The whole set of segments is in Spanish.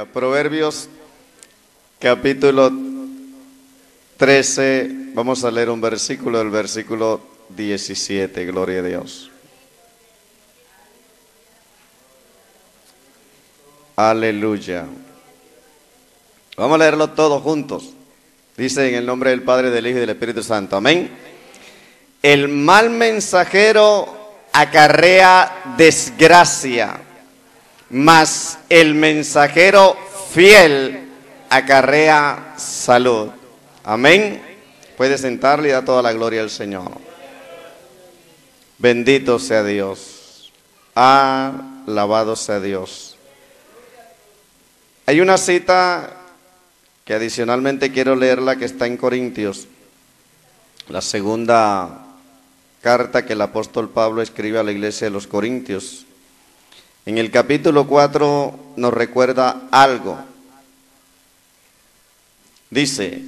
Proverbios capítulo 13, vamos a leer un versículo, el versículo 17, gloria a Dios. Aleluya. Vamos a leerlo todos juntos. Dice en el nombre del Padre, del Hijo y del Espíritu Santo. Amén. El mal mensajero acarrea desgracia, mas el mensajero fiel acarrea salud. Amén. Puede sentarle y dar toda la gloria al Señor. Bendito sea Dios. Alabado sea Dios. Hay una cita que adicionalmente quiero leerla, que está en Corintios, la segunda carta que el apóstol Pablo escribe a la iglesia de los Corintios. En el capítulo 4 nos recuerda algo. Dice: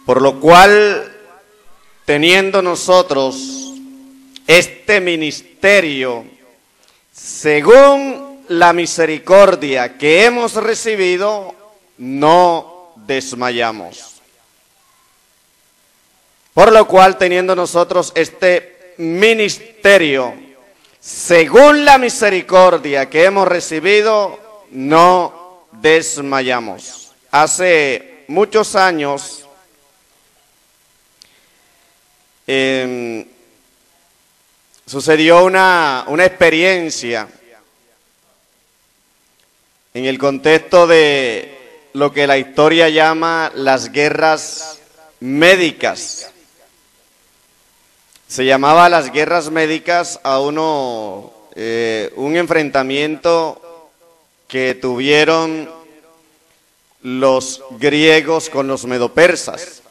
por lo cual, teniendo nosotros este ministerio, según la misericordia que hemos recibido, no desmayamos. Por lo cual, teniendo nosotros este ministerio, según la misericordia que hemos recibido, no desmayamos. Hace muchos años, sucedió una experiencia en el contexto de lo que la historia llama las guerras médicas. Se llamaba las guerras médicas a un enfrentamiento que tuvieron los griegos con los medopersas.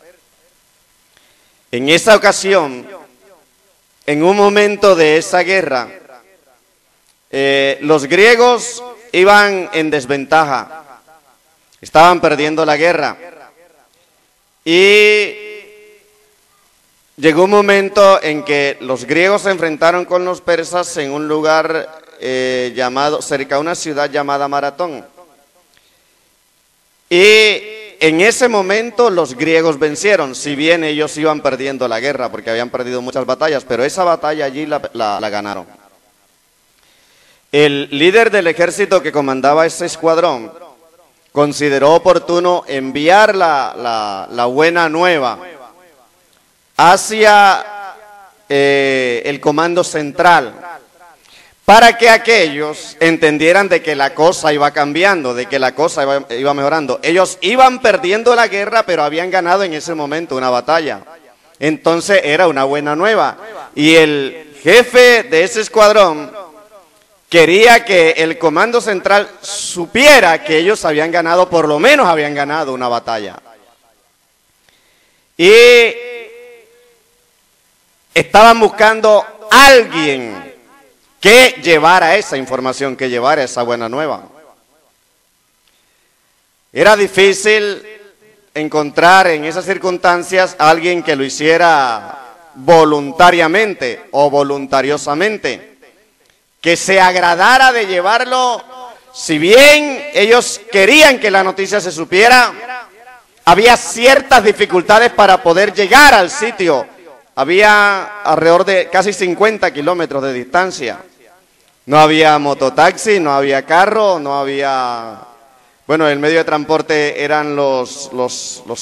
En esa ocasión, en un momento de esa guerra, los griegos iban en desventaja, estaban perdiendo la guerra, y llegó un momento en que los griegos se enfrentaron con los persas en un lugar cerca de una ciudad llamada Maratón. Y en ese momento los griegos vencieron, si bien ellos iban perdiendo la guerra, porque habían perdido muchas batallas, pero esa batalla allí la ganaron. El líder del ejército que comandaba ese escuadrón consideró oportuno enviar la buena nueva hacia el comando central, para que aquellos entendieran de que la cosa iba cambiando, de que la cosa iba mejorando. Ellos iban perdiendo la guerra, pero habían ganado en ese momento una batalla. Entonces era una buena nueva. Y el jefe de ese escuadrón quería que el comando central supiera que ellos habían ganado, por lo menos habían ganado una batalla. Y estaban buscando a alguien que llevara esa información, que llevara esa buena nueva. Era difícil encontrar en esas circunstancias a alguien que lo hiciera voluntariamente o voluntariosamente, que se agradara de llevarlo. Si bien ellos querían que la noticia se supiera, había ciertas dificultades para poder llegar al sitio. Había alrededor de casi 50 kilómetros de distancia. No había mototaxi, no había carro, no había... Bueno, el medio de transporte eran los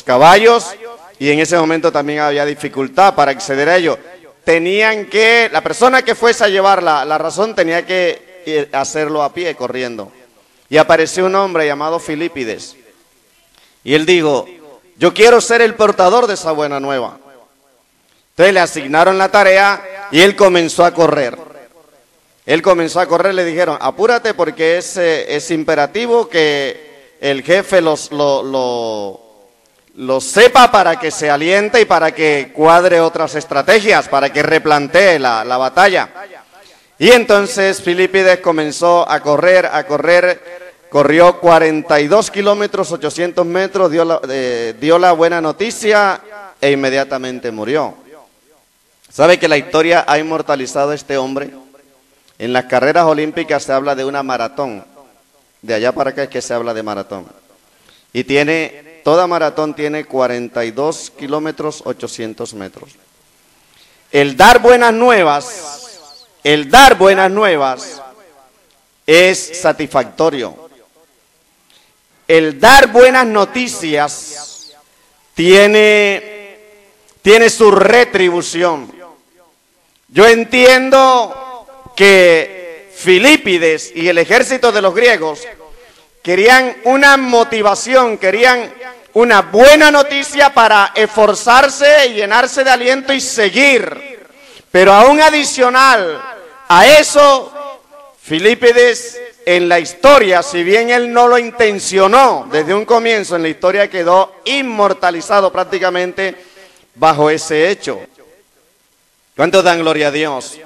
caballos, y en ese momento también había dificultad para acceder a ello. La persona que fuese a llevar la razón tenía que hacerlo a pie, corriendo. Y apareció un hombre llamado Filipides. Y él dijo: yo quiero ser el portador de esa buena nueva. Entonces le asignaron la tarea y él comenzó a correr. Le dijeron: apúrate, porque es imperativo que el jefe lo sepa, para que se aliente y para que cuadre otras estrategias, para que replantee la batalla. Y entonces Filipides comenzó a correr, corrió 42 kilómetros, 800 metros, dio la buena noticia e inmediatamente murió. ¿Sabe que la historia ha inmortalizado a este hombre? En las carreras olímpicas se habla de una maratón. De allá para acá es que se habla de maratón. Y toda maratón tiene 42 kilómetros, 800 metros. El dar buenas nuevas es satisfactorio. El dar buenas noticias tiene su retribución. Yo entiendo que Filipides y el ejército de los griegos querían una motivación, querían una buena noticia para esforzarse y llenarse de aliento y seguir. Pero aún adicional a eso, Filipides en la historia, si bien él no lo intencionó desde un comienzo, en la historia quedó inmortalizado prácticamente bajo ese hecho. ¿Cuántos dan gloria a Dios?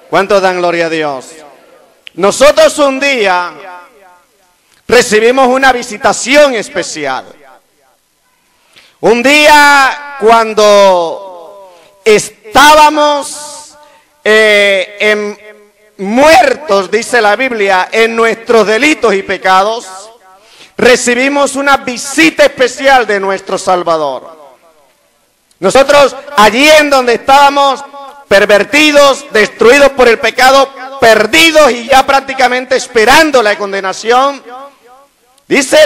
¿Cuántos dan gloria a Dios? Nosotros un día recibimos una visitación especial. Un día cuando estábamos muertos, dice la Biblia, en nuestros delitos y pecados, recibimos una visita especial de nuestro Salvador. Nosotros allí en donde estábamos pervertidos, destruidos por el pecado, perdidos y ya prácticamente esperando la condenación, dice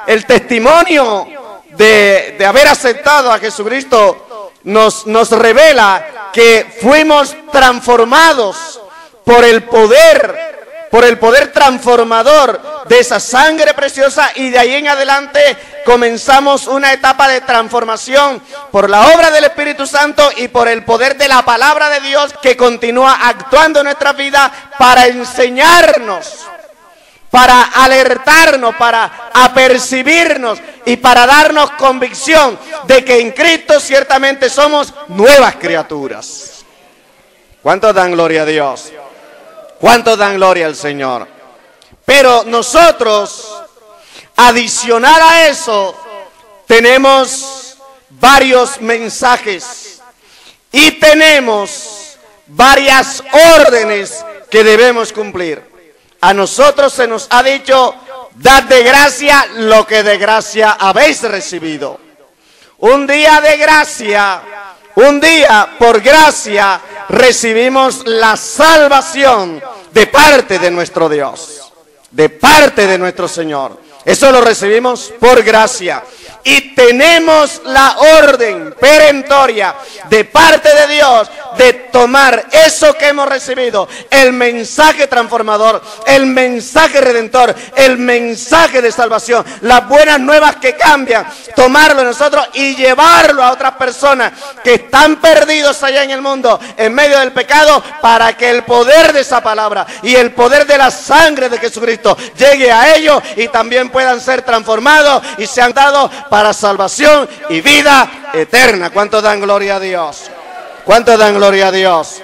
el testimonio de haber aceptado a Jesucristo, nos revela que fuimos transformados por el poder transformador de esa sangre preciosa, y de ahí en adelante comenzamos una etapa de transformación por la obra del Espíritu Santo y por el poder de la palabra de Dios que continúa actuando en nuestra vida para enseñarnos, para alertarnos, para apercibirnos y para darnos convicción de que en Cristo ciertamente somos nuevas criaturas. ¿Cuántos dan gloria a Dios? ¿Cuántos dan gloria al Señor? Pero nosotros, adicional a eso, tenemos varios mensajes y tenemos varias órdenes que debemos cumplir. A nosotros se nos ha dicho: dad de gracia lo que de gracia habéis recibido. Un día de gracia, un día por gracia, recibimos la salvación de parte de nuestro Dios, de parte de nuestro Señor. Eso lo recibimos por gracia. Y tenemos la orden perentoria de parte de Dios de tomar eso que hemos recibido, el mensaje transformador, el mensaje redentor, el mensaje de salvación, las buenas nuevas que cambian, tomarlo nosotros y llevarlo a otras personas que están perdidos allá en el mundo, en medio del pecado, para que el poder de esa palabra y el poder de la sangre de Jesucristo llegue a ellos y también puedan ser transformados y sean dados para salvación y vida eterna. ¿Cuántos dan gloria a Dios? ¿Cuántos dan gloria a Dios?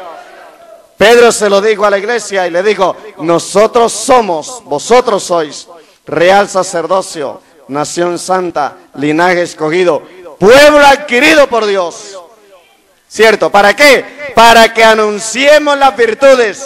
Pedro se lo dijo a la iglesia y le dijo: nosotros somos, vosotros sois real sacerdocio, nación santa, linaje escogido, pueblo adquirido por Dios. ¿Cierto? ¿Para qué? Para que anunciemos las virtudes.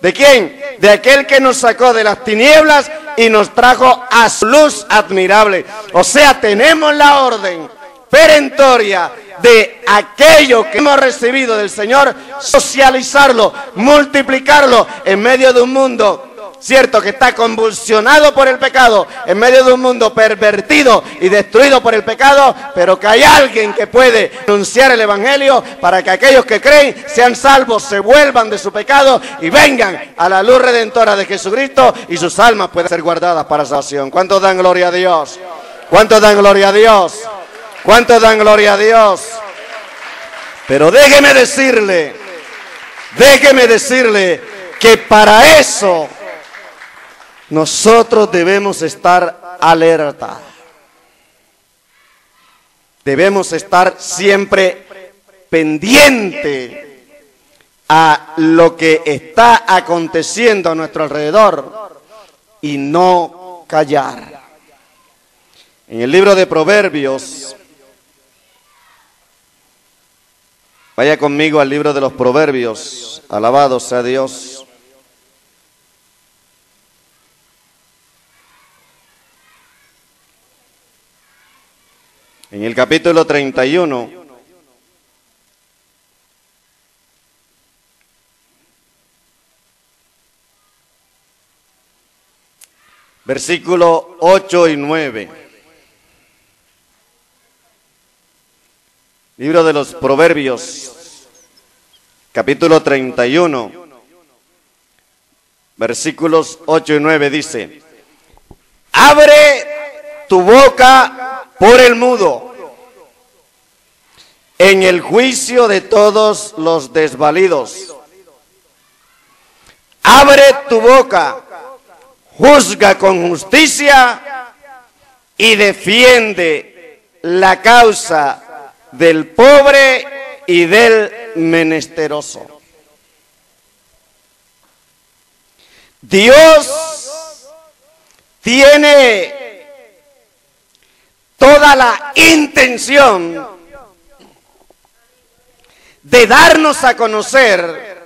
¿De quién? De aquel que nos sacó de las tinieblas y nos trajo a su luz admirable. O sea, tenemos la orden perentoria de aquello que hemos recibido del Señor, socializarlo, multiplicarlo en medio de un mundo, cierto, que está convulsionado por el pecado, en medio de un mundo pervertido y destruido por el pecado, pero que hay alguien que puede anunciar el Evangelio para que aquellos que creen sean salvos, se vuelvan de su pecado y vengan a la luz redentora de Jesucristo y sus almas puedan ser guardadas para salvación. ¿Cuántos dan gloria a Dios? ¿Cuántos dan gloria a Dios? ¿Cuántos dan gloria a Dios? Pero déjeme decirle que para eso nosotros debemos estar alerta. Debemos estar siempre pendiente a lo que está aconteciendo a nuestro alrededor y no callar. En el libro de Proverbios, vaya conmigo al libro de los Proverbios, alabado sea Dios. En el capítulo 31, versículo 8 y 9. Libro de los Proverbios, capítulo 31, versículos 8 y 9 dice: abre tu boca por el mudo, en el juicio de todos los desvalidos. Abre tu boca, juzga con justicia y defiende la causa del pobre y del menesteroso. Dios tiene toda la intención de darnos a conocer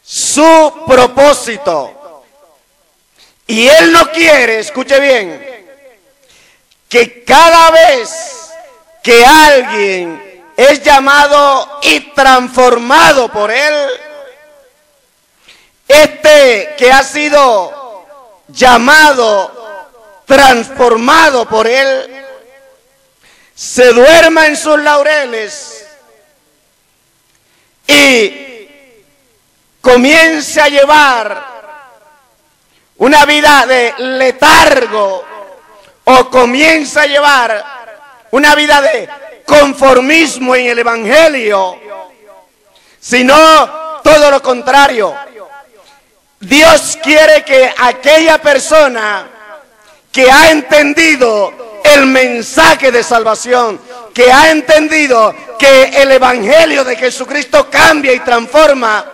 su propósito. Y Él no quiere, escuche bien, que cada vez que alguien es llamado y transformado por Él, este que ha sido llamado, transformado por Él, se duerma en sus laureles y comience a llevar una vida de letargo, o comienza a llevar una vida de conformismo en el Evangelio, sino todo lo contrario. Dios quiere que aquella persona que ha entendido el mensaje de salvación, que ha entendido que el Evangelio de Jesucristo cambia y transforma,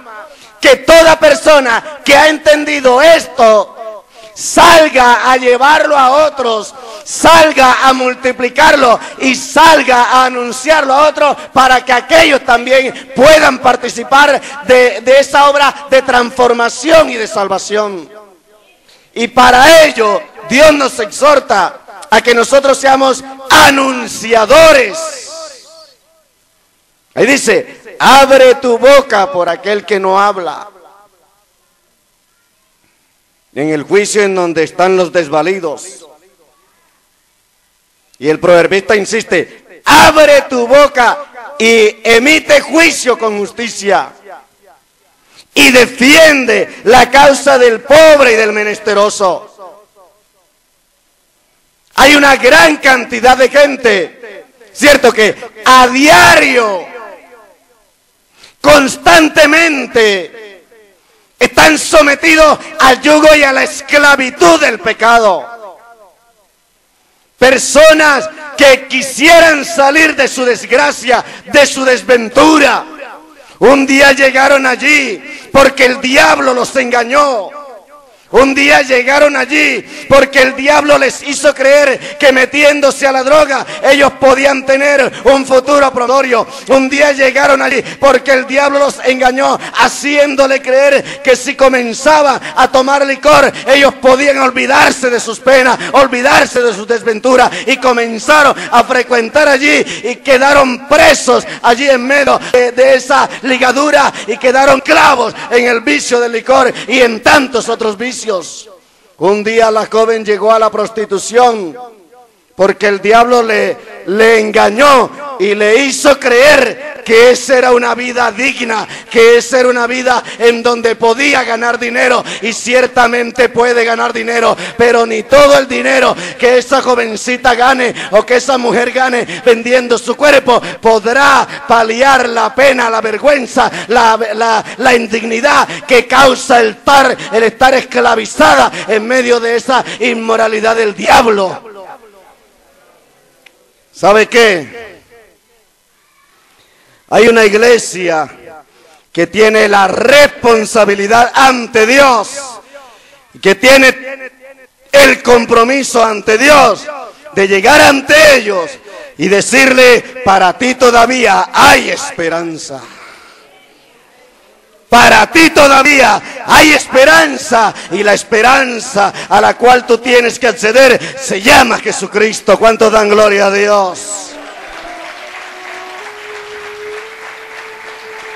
que toda persona que ha entendido esto salga a llevarlo a otros, salga a multiplicarlo y salga a anunciarlo a otros, para que aquellos también puedan participar de esa obra de transformación y de salvación. Y para ello Dios nos exhorta a que nosotros seamos anunciadores. Ahí dice: abre tu boca por aquel que no habla. En el juicio en donde están los desvalidos. Y el proverbista insiste: abre tu boca y emite juicio con justicia. Y defiende la causa del pobre y del menesteroso. Hay una gran cantidad de gente, cierto, que a diario, constantemente, están sometidos al yugo y a la esclavitud del pecado. Personas que quisieran salir de su desgracia, de su desventura. Un día llegaron allí porque el diablo los engañó. Un día llegaron allí porque el diablo les hizo creer que metiéndose a la droga ellos podían tener un futuro promisorio. Un día llegaron allí porque el diablo los engañó, haciéndole creer que si comenzaban a tomar licor ellos podían olvidarse de sus penas, olvidarse de sus desventuras, y comenzaron a frecuentar allí y quedaron presos allí en medio de esa ligadura, y quedaron clavos en el vicio del licor y en tantos otros vicios. Un día la joven llegó a la prostitución porque el diablo le engañó y le hizo creer que esa era una vida digna, que esa era una vida en donde podía ganar dinero, y ciertamente puede ganar dinero, pero ni todo el dinero que esa jovencita gane o que esa mujer gane vendiendo su cuerpo podrá paliar la pena, la vergüenza, la indignidad que causa el estar esclavizada en medio de esa inmoralidad del diablo. ¿Sabe qué? Hay una iglesia que tiene la responsabilidad ante Dios, que tiene el compromiso ante Dios de llegar ante ellos y decirle: para ti todavía hay esperanza. Para ti todavía hay esperanza, y la esperanza a la cual tú tienes que acceder se llama Jesucristo. ¿Cuántos dan gloria a Dios?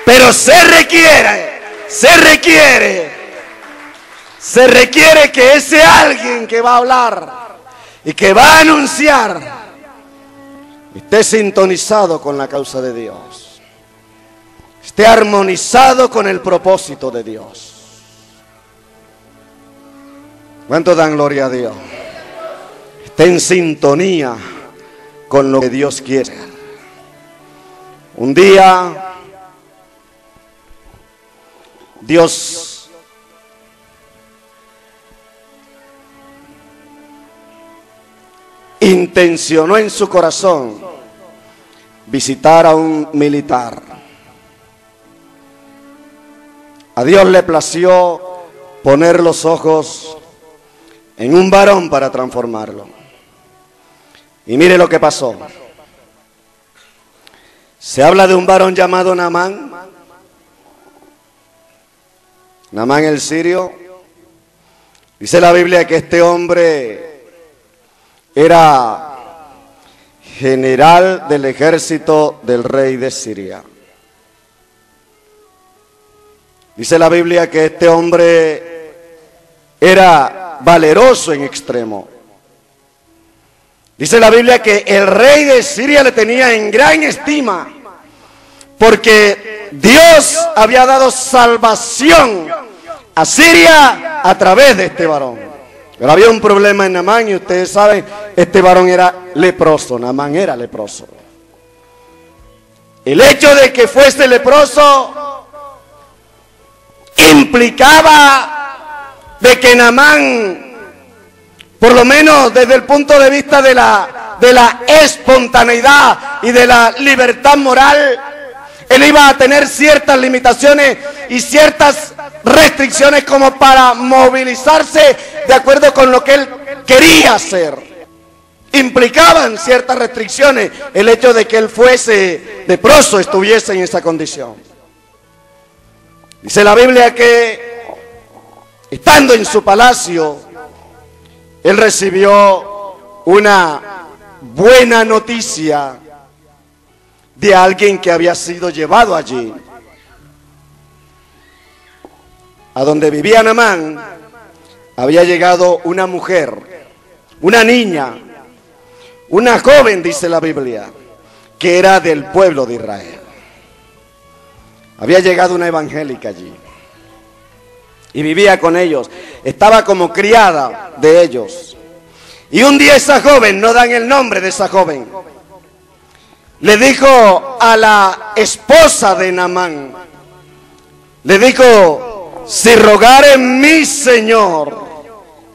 Pero se requiere que ese alguien que va a hablar y que va a anunciar esté sintonizado con la causa de Dios, esté armonizado con el propósito de Dios. ¿Cuántos dan gloria a Dios? Esté en sintonía con lo que Dios quiere. Un día Dios intencionó en su corazón visitar a un militar. A Dios le plació poner los ojos en un varón para transformarlo. Y mire lo que pasó. Se habla de un varón llamado Naamán. Naamán el sirio. Dice la Biblia que este hombre era general del ejército del rey de Siria. Dice la Biblia que este hombre era valeroso en extremo. Dice la Biblia que el rey de Siria le tenía en gran estima, porque Dios había dado salvación a Siria a través de este varón. Pero había un problema en Naamán, y ustedes saben, este varón era leproso. Naamán era leproso. El hecho de que fuese leproso implicaba de que Naamán, por lo menos desde el punto de vista de la espontaneidad y de la libertad moral, él iba a tener ciertas limitaciones y ciertas restricciones como para movilizarse de acuerdo con lo que él quería hacer. Implicaban ciertas restricciones el hecho de que él fuese leproso, estuviese en esa condición. Dice la Biblia que estando en su palacio, él recibió una buena noticia de alguien que había sido llevado allí. A donde vivía Naamán había llegado una mujer, una niña, una joven, dice la Biblia, que era del pueblo de Israel. Había llegado una evangélica allí y vivía con ellos, estaba como criada de ellos. Y un día esa joven, no dan el nombre de esa joven, le dijo a la esposa de Naamán, le dijo: si rogare mi Señor,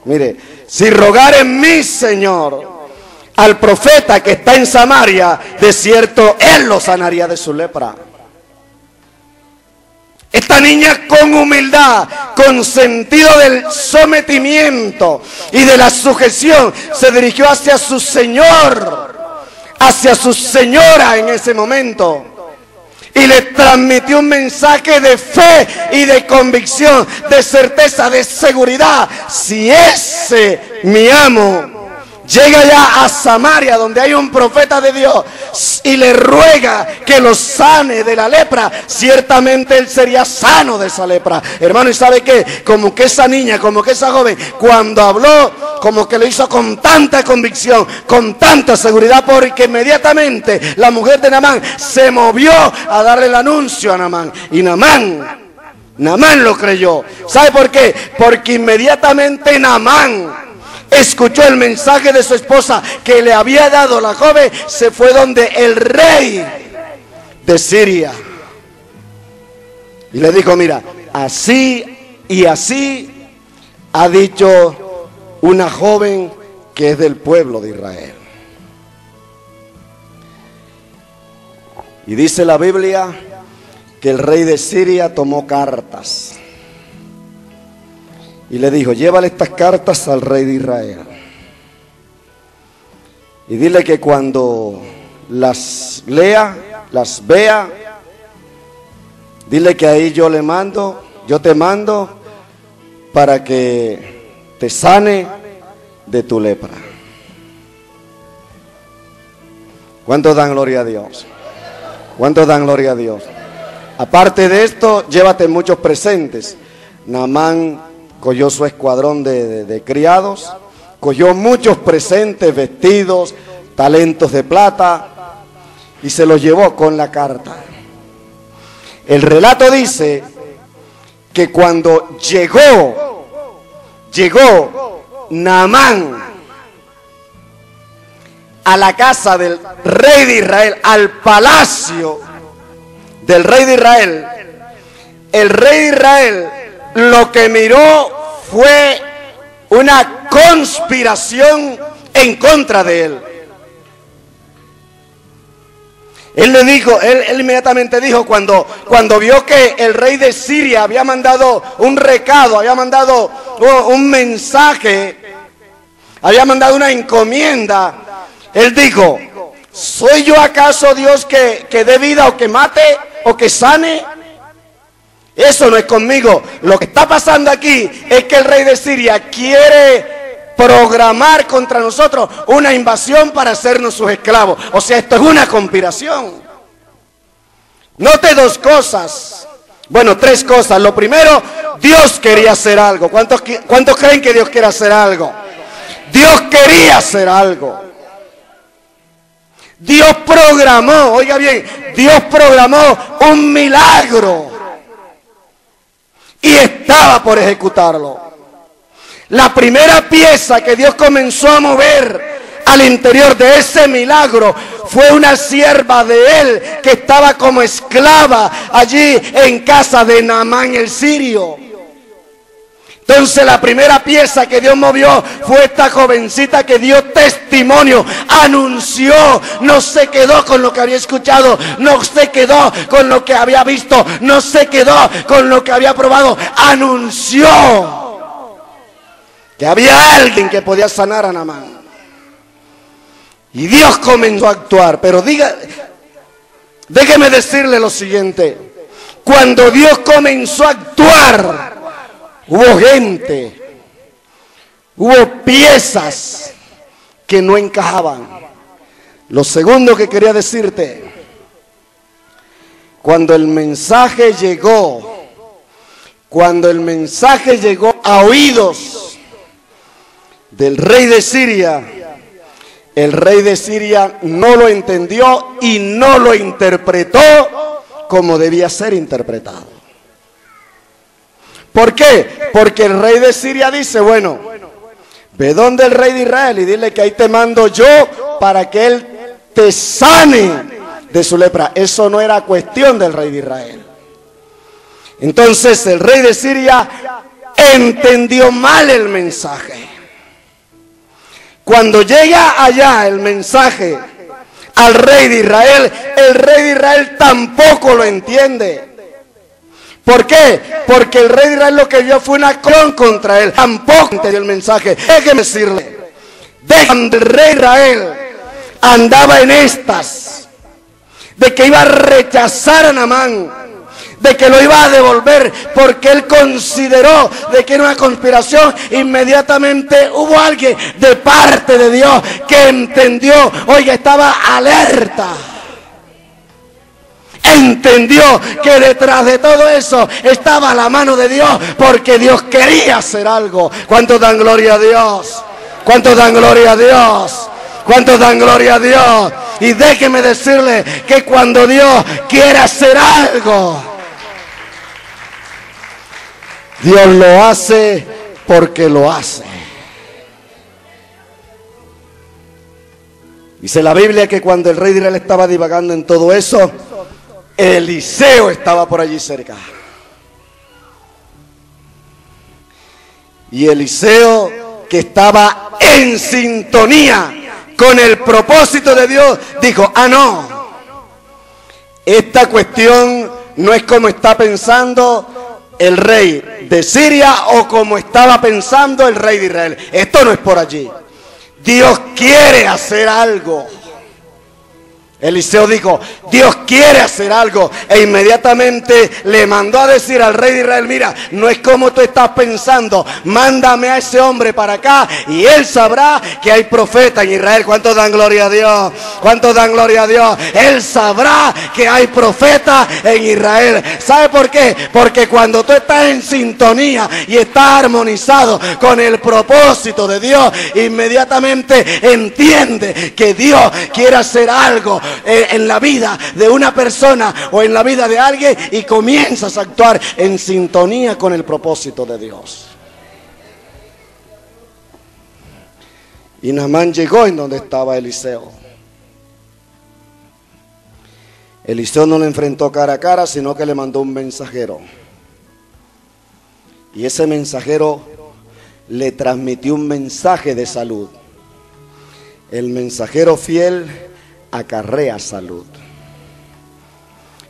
mire, si rogare mi Señor al profeta que está en Samaria, de cierto él lo sanaría de su lepra. Esta niña, con humildad, con sentido del sometimiento y de la sujeción, se dirigió hacia su Señor, hacia su señora en ese momento, y le transmitió un mensaje de fe y de convicción, de certeza, de seguridad. Si ese mi amo llega ya a Samaria, donde hay un profeta de Dios, y le ruega que lo sane de la lepra, ciertamente él sería sano de esa lepra. Hermano, ¿y sabe qué? Como que esa niña, como que esa joven, cuando habló, como que lo hizo con tanta convicción, con tanta seguridad, porque inmediatamente la mujer de Naamán se movió a darle el anuncio a Naamán. Y Naamán lo creyó. ¿Sabe por qué? Porque inmediatamente Naamán escuchó el mensaje de su esposa que le había dado la joven, se fue donde el rey de Siria y le dijo: mira, así y así ha dicho una joven que es del pueblo de Israel. Y dice la Biblia que el rey de Siria tomó cartas y le dijo: llévale estas cartas al rey de Israel y dile que cuando las lea, las vea, dile que ahí yo te mando para que te sane de tu lepra. ¿Cuántos dan gloria a Dios? ¿Cuántos dan gloria a Dios? Aparte de esto, llévate muchos presentes. Naamán cogió su escuadrón de criados, cogió muchos presentes, vestidos, talentos de plata, y se los llevó con la carta. El relato dice que cuando llegó Naamán a la casa del rey de Israel, al palacio del rey de Israel, el rey de Israel lo que miró fue una conspiración en contra de él. Él le dijo, él inmediatamente dijo, cuando vio que el rey de Siria había mandado un recado, había mandado un mensaje, había mandado una encomienda, él dijo: ¿soy yo acaso Dios que dé vida o que mate o que sane? Eso no es conmigo. Lo que está pasando aquí es que el rey de Siria quiere programar contra nosotros una invasión para hacernos sus esclavos. O sea, esto es una conspiración. Note dos cosas. Bueno, tres cosas. Lo primero, Dios quería hacer algo. ¿Cuántos creen que Dios quiere hacer algo? Dios quería hacer algo. Dios programó, oiga bien, Dios programó un milagro y estaba por ejecutarlo. La primera pieza que Dios comenzó a mover al interior de ese milagro fue una sierva de él que estaba como esclava allí en casa de Naamán el sirio. Entonces la primera pieza que Dios movió fue esta jovencita que dio testimonio, anunció, no se quedó con lo que había escuchado, no se quedó con lo que había visto, no se quedó con lo que había probado, anunció que había alguien que podía sanar a Naamán. Y Dios comenzó a actuar, pero déjeme decirle lo siguiente: cuando Dios comenzó a actuar, hubo gente, hubo piezas que no encajaban. Lo segundo que quería decirte, cuando el mensaje llegó a oídos del rey de Siria, el rey de Siria no lo entendió y no lo interpretó como debía ser interpretado. ¿Por qué? Porque el rey de Siria dice: bueno, ve donde el rey de Israel y dile que ahí te mando yo para que él te sane de su lepra. Eso no era cuestión del rey de Israel. Entonces el rey de Siria entendió mal el mensaje. Cuando llega allá el mensaje al rey de Israel, el rey de Israel tampoco lo entiende. ¿Por qué? Porque el rey de Israel lo que vio fue una clon contra él. Tampoco entendió el mensaje. Déjeme decirle, el rey de Israel andaba en estas, de que iba a rechazar a Naamán, de que lo iba a devolver, porque él consideró de que era una conspiración. Inmediatamente hubo alguien de parte de Dios que entendió, oiga, estaba alerta. Entendió que detrás de todo eso estaba la mano de Dios, porque Dios quería hacer algo. ¿Cuántos dan gloria a Dios? ¿Cuántos dan gloria a Dios? ¿Cuántos dan gloria a Dios? Y déjeme decirle que cuando Dios quiere hacer algo, Dios lo hace porque lo hace. Dice la Biblia que cuando el rey de Israel estaba divagando en todo eso, Eliseo estaba por allí cerca. Y Eliseo, que estaba en sintonía con el propósito de Dios, dijo: ah, no, esta cuestión no es como está pensando el rey de Siria o como estaba pensando el rey de Israel. Esto no es por allí. Dios quiere hacer algo. Eliseo dijo, Dios quiere hacer algo, e inmediatamente le mandó a decir al rey de Israel, mira, no es como tú estás pensando, mándame a ese hombre para acá y él sabrá que hay profeta en Israel. ¿Cuántos dan gloria a Dios? ¿Cuántos dan gloria a Dios? Él sabrá que hay profeta en Israel. ¿Sabe por qué? Porque cuando tú estás en sintonía y estás armonizado con el propósito de Dios, inmediatamente entiende que Dios quiere hacer algo en la vida de una persona o en la vida de alguien, y comienzas a actuar en sintonía con el propósito de Dios. Y Naamán llegó en donde estaba Eliseo. Eliseo no le enfrentó cara a cara, sino que le mandó un mensajero. Y ese mensajero le transmitió un mensaje de salud. El mensajero fiel acarrea salud,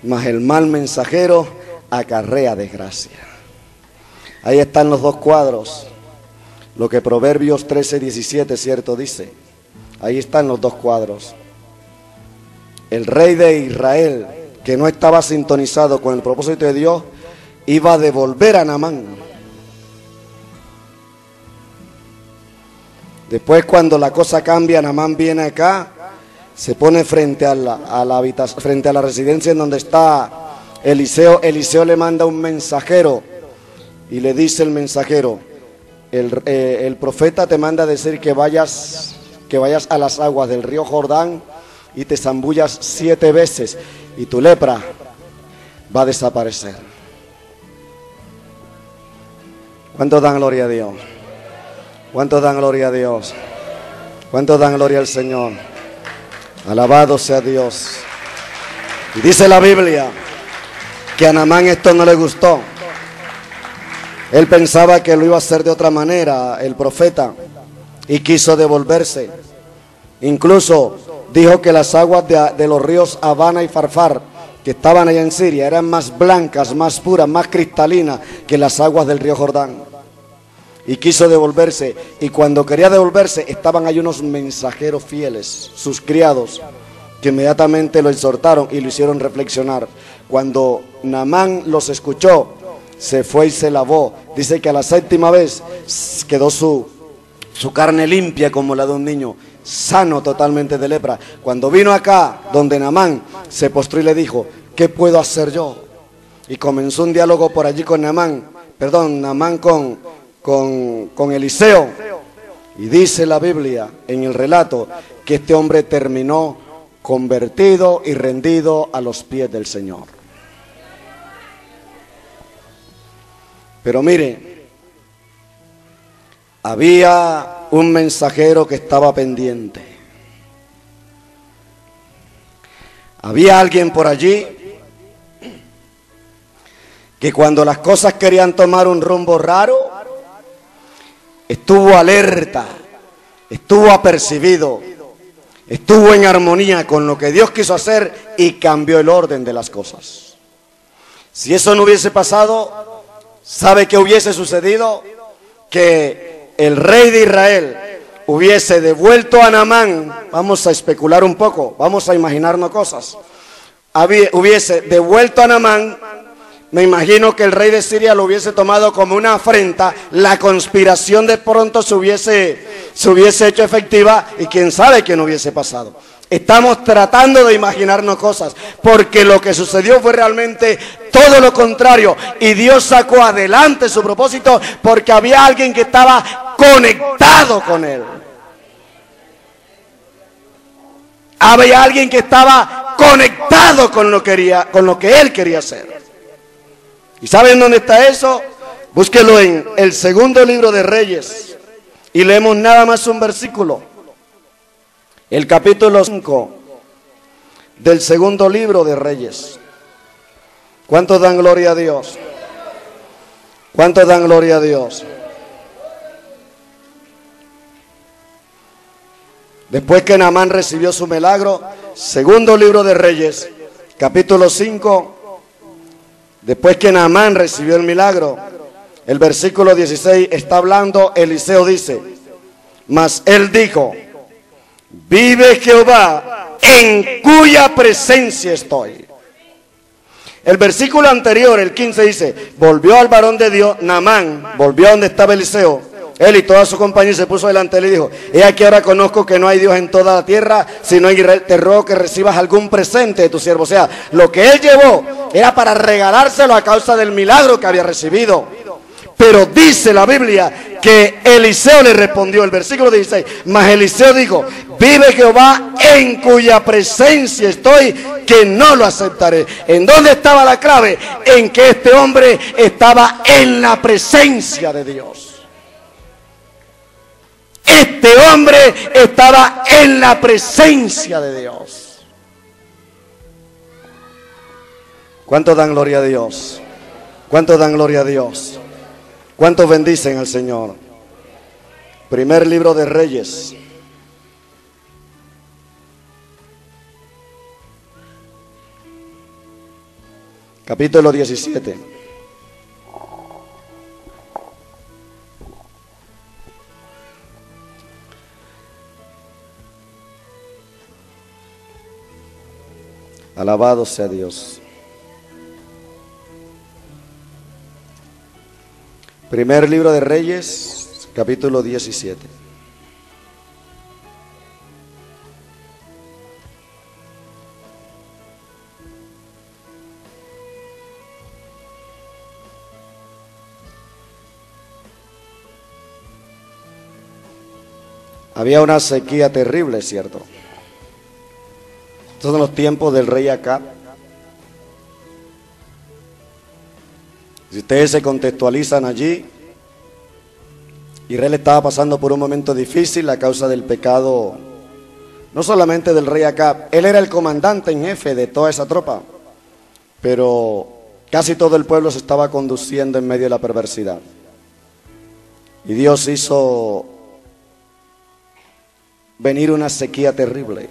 mas el mal mensajero acarrea desgracia. Ahí están los dos cuadros, lo que Proverbios 13:17 cierto dice. Ahí están los dos cuadros. El rey de Israel, que no estaba sintonizado con el propósito de Dios, iba a devolver a Naamán. Después, cuando la cosa cambia, Naamán viene acá, se pone frente a la residencia en donde está Eliseo. Eliseo le manda un mensajero y le dice el mensajero, el profeta te manda a decir que vayas a las aguas del río Jordán y te zambullas 7 veces y tu lepra va a desaparecer. ¿Cuántos dan gloria a Dios? ¿Cuántos dan gloria a Dios? ¿Cuántos dan gloria al Señor? Alabado sea Dios. Y dice la Biblia que a Naamán esto no le gustó. Él pensaba que lo iba a hacer de otra manera, el profeta, y quiso devolverse. Incluso dijo que las aguas de los ríos Habana y Farfar, que estaban allá en Siria, eran más blancas, más puras, más cristalinas que las aguas del río Jordán. Y quiso devolverse, y cuando quería devolverse estaban ahí unos mensajeros fieles, sus criados, que inmediatamente lo exhortaron y lo hicieron reflexionar. Cuando Naamán los escuchó, se fue y se lavó. Dice que a la 7ª vez quedó su carne limpia como la de un niño, sano totalmente de lepra. Cuando vino acá, donde Naamán, se postró y le dijo, ¿qué puedo hacer yo? Y comenzó un diálogo por allí con Naamán con Eliseo, y dice la Biblia en el relato que este hombre terminó convertido y rendido a los pies del Señor. Pero mire, había un mensajero que estaba pendiente. Había alguien por allí que cuando las cosas querían tomar un rumbo raro, estuvo alerta, estuvo apercibido, estuvo en armonía con lo que Dios quiso hacer y cambió el orden de las cosas. Si eso no hubiese pasado, ¿sabe qué hubiese sucedido? Que el rey de Israel hubiese devuelto a Naamán. Vamos a especular un poco, vamos a imaginarnos cosas. Hubiese devuelto a Naamán. Me imagino que el rey de Siria lo hubiese tomado como una afrenta, la conspiración de pronto se hubiese hecho efectiva y quién sabe qué no hubiese pasado. Estamos tratando de imaginarnos cosas, porque lo que sucedió fue realmente todo lo contrario, y Dios sacó adelante su propósito porque había alguien que estaba conectado con él. Había alguien que estaba conectado con lo que él quería hacer. ¿Y saben dónde está eso? Búsquelo en el 2.º libro de Reyes y leemos nada más un versículo. El capítulo 5 del 2.º libro de Reyes. ¿Cuántos dan gloria a Dios? ¿Cuántos dan gloria a Dios? Después que Naamán recibió su milagro, 2.º libro de Reyes, capítulo 5. Después que Naamán recibió el milagro, el versículo 16 está hablando, Eliseo dice, mas él dijo, vive Jehová en cuya presencia estoy. El versículo anterior, el 15, dice, volvió al varón de Dios, Naamán, volvió a donde estaba Eliseo, él y toda su compañía, se puso delante de él y dijo, he aquí ahora conozco que no hay Dios en toda la tierra, sino en Israel, te ruego que recibas algún presente de tu siervo. O sea, lo que él llevó era para regalárselo a causa del milagro que había recibido. Pero dice la Biblia que Eliseo le respondió, el versículo 16, mas Eliseo dijo, vive Jehová en cuya presencia estoy, que no lo aceptaré. ¿En dónde estaba la clave? En que este hombre estaba en la presencia de Dios. Este hombre estaba en la presencia de Dios. ¿Cuántos dan gloria a Dios? ¿Cuántos dan gloria a Dios? ¿Cuántos bendicen al Señor? Primer libro de Reyes. Capítulo 17. Alabado sea Dios. Primer libro de Reyes, capítulo 17. Había una sequía terrible, ¿cierto? Estos son los tiempos del rey Acab. Si ustedes se contextualizan allí, Israel estaba pasando por un momento difícil a causa del pecado, no solamente del rey Acab, él era el comandante en jefe de toda esa tropa, pero casi todo el pueblo se estaba conduciendo en medio de la perversidad. Y Dios hizo venir una sequía terrible.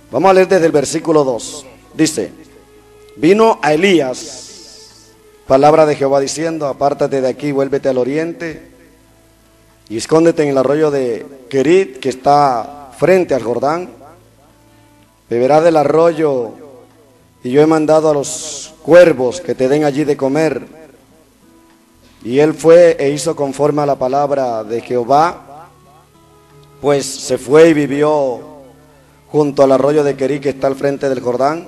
Vamos a leer desde el versículo 2. Dice, vino a Elías palabra de Jehová diciendo, apártate de aquí, vuélvete al oriente y escóndete en el arroyo de Querit, que está frente al Jordán. Beberás del arroyo, y yo he mandado a los cuervos que te den allí de comer. Y él fue e hizo conforme a la palabra de Jehová, pues se fue y vivió junto al arroyo de Querit, que está al frente del Jordán.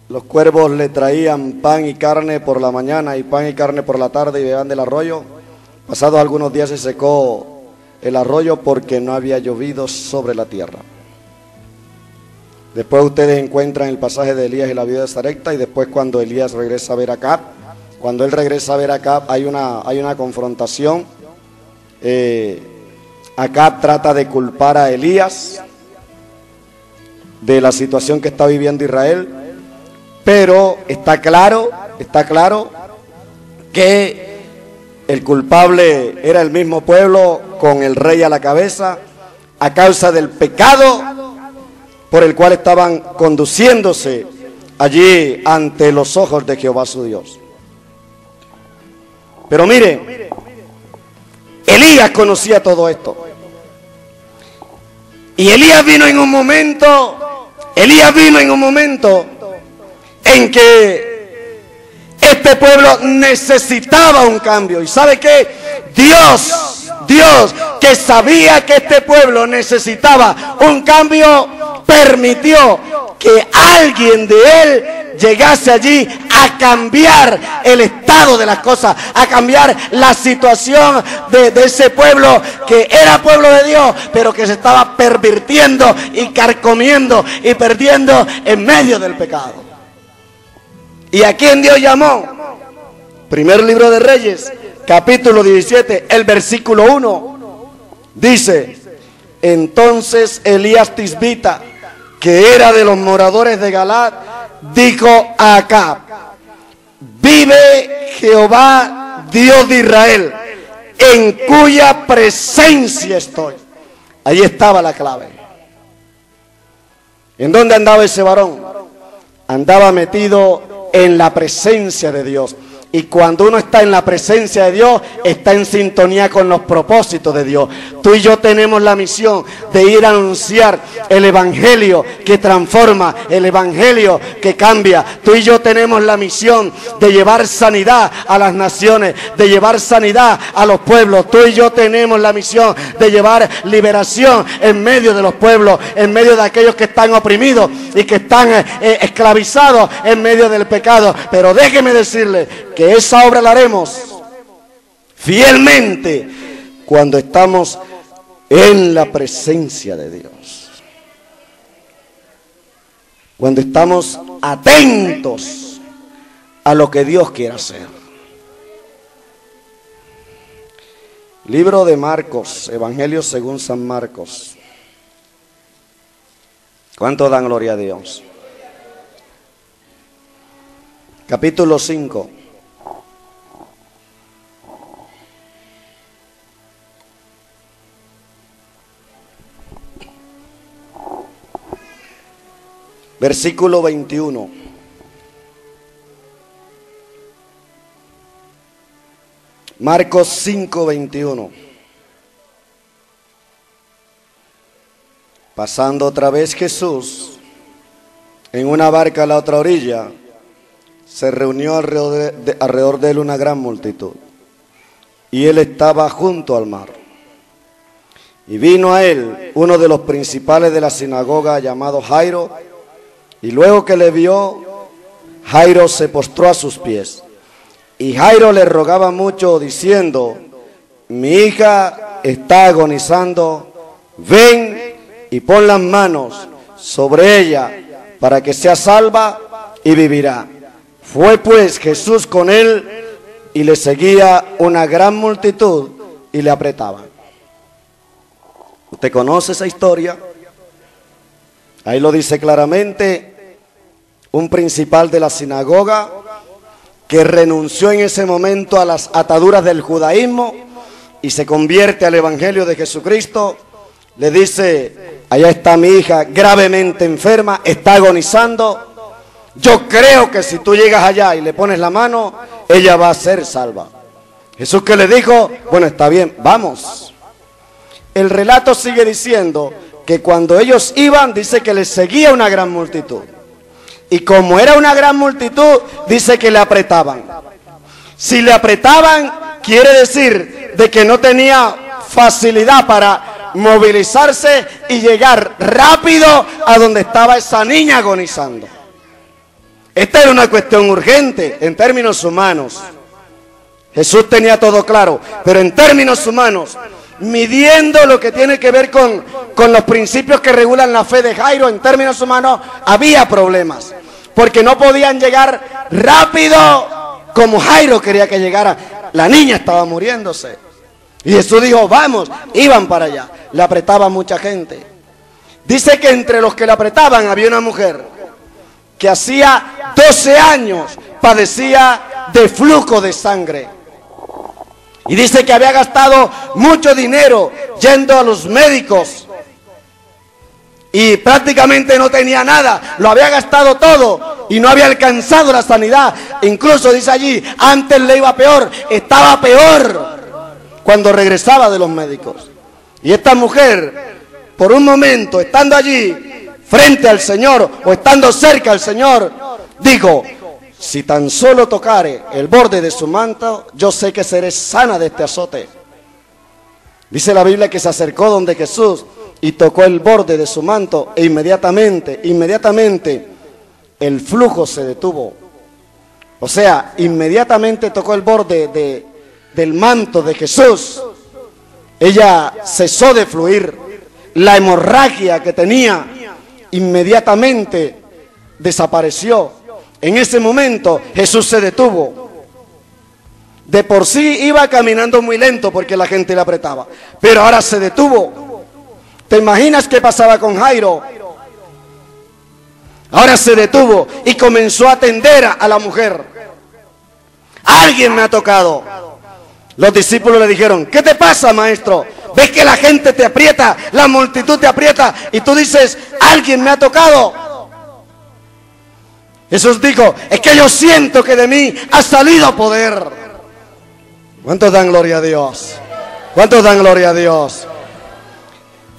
Los cuervos le traían pan y carne por la mañana y pan y carne por la tarde y bebían del arroyo. Pasados algunos días se secó el arroyo porque no había llovido sobre la tierra. Después ustedes encuentran el pasaje de Elías y la viuda de Sarepta, y después cuando Elías regresa a ver a Acab, cuando él regresa a ver a Acab hay una confrontación. Acab trata de culpar a Elías de la situación que está viviendo Israel, pero está claro que el culpable era el mismo pueblo con el rey a la cabeza a causa del pecado por el cual estaban conduciéndose allí ante los ojos de Jehová su Dios. Pero mire, Elías conocía todo esto. Y Elías vino en un momento en que este pueblo necesitaba un cambio. ¿Y sabe qué? Dios, que sabía que este pueblo necesitaba un cambio, permitió que alguien de él llegase allí a cambiar el estado de las cosas, a cambiar la situación de ese pueblo que era pueblo de Dios, pero que se estaba pervirtiendo y carcomiendo y perdiendo en medio del pecado. ¿Y a quién Dios llamó? Primer libro de Reyes, capítulo 17, el versículo 1, dice, entonces Elías Tisbita, que era de los moradores de Galaad, dijo a Acab, vive Jehová Dios de Israel, en cuya presencia estoy. Ahí estaba la clave. ¿En dónde andaba ese varón? Andaba metido en la presencia de Dios. Y cuando uno está en la presencia de Dios, está en sintonía con los propósitos de Dios. Tú y yo tenemos la misión de ir a anunciar el evangelio que transforma, el evangelio que cambia. Tú y yo tenemos la misión de llevar sanidad a las naciones, de llevar sanidad a los pueblos. Tú y yo tenemos la misión de llevar liberación en medio de los pueblos, en medio de aquellos que están oprimidos y que están esclavizados en medio del pecado. Pero déjeme decirle que esa obra la haremos fielmente cuando estamos en la presencia de Dios, cuando estamos atentos a lo que Dios quiere hacer. Libro de Marcos, Evangelio según San Marcos. ¿Cuánto dan gloria a Dios? Capítulo 5. Versículo 21. Marcos 5, 21. Pasando otra vez Jesús en una barca a la otra orilla, se reunió alrededor de él una gran multitud, y él estaba junto al mar. Y vino a él uno de los principales de la sinagoga llamado Jairo, y luego que le vio, Jairo se postró a sus pies. Y Jairo le rogaba mucho diciendo: mi hija está agonizando, ven y pon las manos sobre ella para que sea salva y vivirá. Fue pues Jesús con él y le seguía una gran multitud y le apretaban. ¿Usted conoce esa historia? Ahí lo dice claramente. Un principal de la sinagoga que renunció en ese momento a las ataduras del judaísmo y se convierte al evangelio de Jesucristo, le dice: allá está mi hija gravemente enferma, está agonizando. Yo creo que si tú llegas allá y le pones la mano, ella va a ser salva. Jesús, que le dijo: bueno, está bien, vamos. El relato sigue diciendo que cuando ellos iban, dice que les seguía una gran multitud. Y como era una gran multitud, dice que le apretaban. Si le apretaban, quiere decir de que no tenía facilidad para movilizarse y llegar rápido a donde estaba esa niña agonizando. Esta era una cuestión urgente en términos humanos. Jesús tenía todo claro, pero en términos humanos, midiendo lo que tiene que ver con los principios que regulan la fe de Jairo, en términos humanos había problemas, porque no podían llegar rápido como Jairo quería que llegara. La niña estaba muriéndose. Y Jesús dijo: vamos. Iban para allá. Le apretaba mucha gente. Dice que entre los que le apretaban había una mujer que hacía 12 años padecía de flujo de sangre. Y dice que había gastado mucho dinero yendo a los médicos y prácticamente no tenía nada, lo había gastado todo y no había alcanzado la sanidad. Incluso dice allí, antes le iba peor, estaba peor cuando regresaba de los médicos. Y esta mujer, por un momento, estando allí frente al Señor o estando cerca al Señor, dijo: si tan solo tocare el borde de su manto, yo sé que seré sana de este azote. Dice la Biblia que se acercó donde Jesús y tocó el borde de su manto, e inmediatamente el flujo se detuvo. O sea, inmediatamente tocó el borde del manto de Jesús. Ella cesó de fluir. La hemorragia que tenía inmediatamente desapareció. En ese momento Jesús se detuvo. De por sí iba caminando muy lento porque la gente le apretaba, pero ahora se detuvo. ¿Te imaginas qué pasaba con Jairo? Ahora se detuvo y comenzó a atender a la mujer. Alguien me ha tocado. Los discípulos le dijeron: ¿qué te pasa, maestro? ¿Ves que la gente te aprieta, la multitud te aprieta y tú dices: alguien me ha tocado? Jesús dijo, es que yo siento que de mí ha salido poder. ¿Cuántos dan gloria a Dios? ¿Cuántos dan gloria a Dios?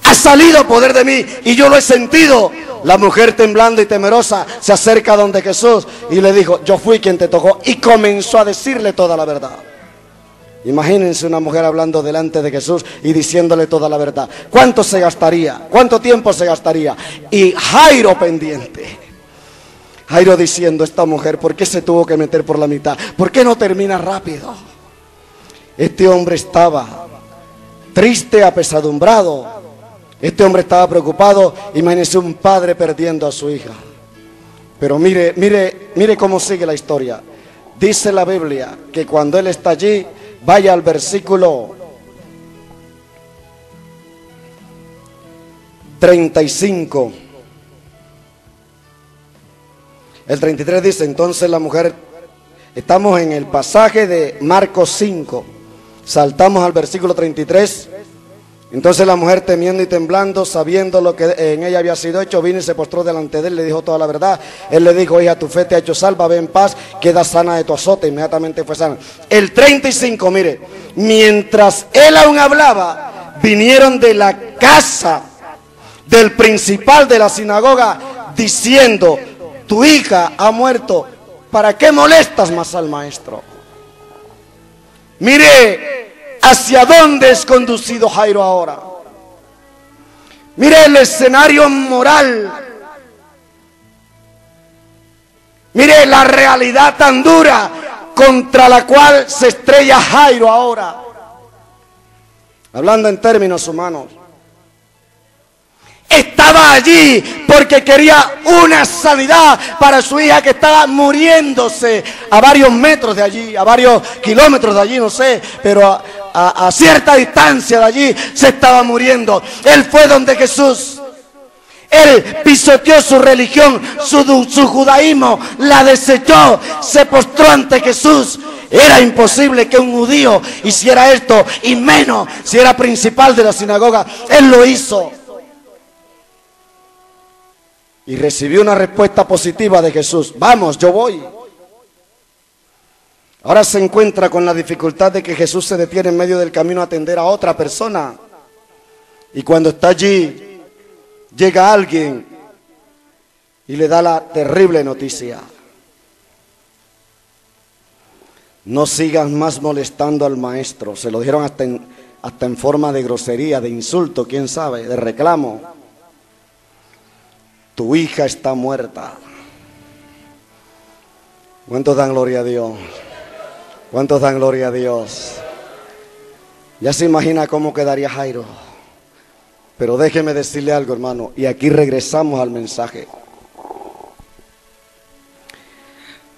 Ha salido poder de mí y yo lo he sentido. La mujer, temblando y temerosa, se acerca donde Jesús y le dijo, yo fui quien te tocó, y comenzó a decirle toda la verdad. Imagínense una mujer hablando delante de Jesús y diciéndole toda la verdad. ¿Cuánto se gastaría? ¿Cuánto tiempo se gastaría? Y Jairo pendiente. Jairo diciendo, esta mujer, ¿por qué se tuvo que meter por la mitad? ¿Por qué no termina rápido? Este hombre estaba triste, apesadumbrado. Este hombre estaba preocupado. Imagínense un padre perdiendo a su hija. Pero mire cómo sigue la historia. Dice la Biblia que cuando él está allí, vaya al versículo 35. El 33 dice, entonces la mujer, estamos en el pasaje de Marcos 5, saltamos al versículo 33. Entonces la mujer, temiendo y temblando, sabiendo lo que en ella había sido hecho, vino y se postró delante de él, le dijo toda la verdad. Él le dijo, hija, tu fe te ha hecho salva, ve en paz, queda sana de tu azote. Inmediatamente fue sana. El 35, mire, mientras él aún hablaba, vinieron de la casa del principal de la sinagoga, diciendo, tu hija ha muerto, ¿para qué molestas más al maestro? Mire hacia dónde es conducido Jairo ahora. Mire el escenario moral. Mire la realidad tan dura contra la cual se estrella Jairo ahora. Hablando en términos humanos. Estaba allí porque quería una sanidad para su hija que estaba muriéndose a varios metros de allí, a varios kilómetros de allí, no sé, pero a cierta distancia de allí se estaba muriendo. Él fue donde Jesús. Él pisoteó su religión, su judaísmo, la desechó, se postró ante Jesús. Era imposible que un judío hiciera esto, y menos si era principal de la sinagoga. Él lo hizo. Y recibió una respuesta positiva de Jesús. Vamos, yo voy. Ahora se encuentra con la dificultad de que Jesús se detiene en medio del camino a atender a otra persona. Y cuando está allí, llega alguien y le da la terrible noticia. No sigas más molestando al maestro. Se lo dijeron hasta en forma de grosería, de insulto, quién sabe, de reclamo. Tu hija está muerta. ¿Cuántos dan gloria a Dios? ¿Cuántos dan gloria a Dios? Ya se imagina cómo quedaría Jairo. Pero déjeme decirle algo, hermano, y aquí regresamos al mensaje.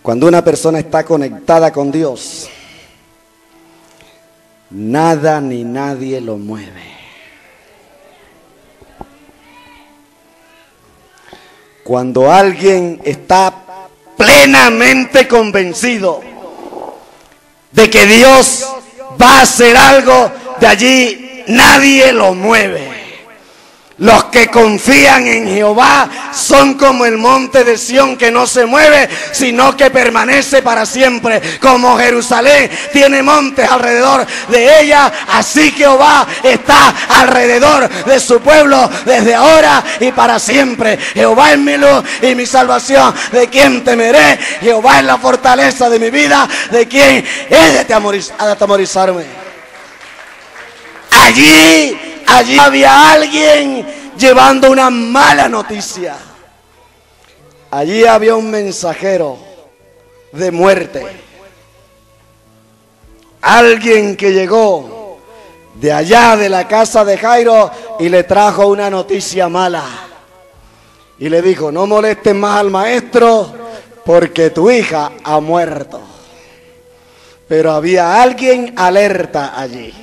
Cuando una persona está conectada con Dios, nada ni nadie lo mueve. Cuando alguien está plenamente convencido de que Dios va a hacer algo, de allí nadie lo mueve. Los que confían en Jehová son como el monte de Sión, que no se mueve, sino que permanece para siempre. Como Jerusalén tiene montes alrededor de ella, así Jehová está alrededor de su pueblo desde ahora y para siempre. Jehová es mi luz y mi salvación, ¿de quién temeré? Jehová es la fortaleza de mi vida, ¿de quién he de atemorizarme? Allí había alguien llevando una mala noticia. Allí había un mensajero de muerte. Alguien que llegó de allá de la casa de Jairo y le trajo una noticia mala. Y le dijo, no molestes más al maestro porque tu hija ha muerto. Pero había alguien alerta allí.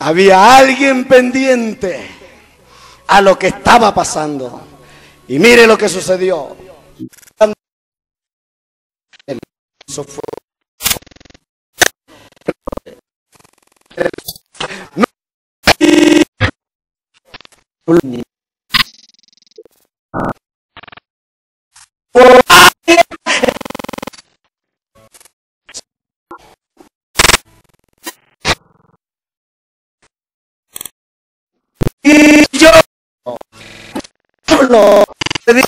Había alguien pendiente a lo que estaba pasando. Y mire lo que sucedió. Eso fue. Y yo, Pablo, te digo,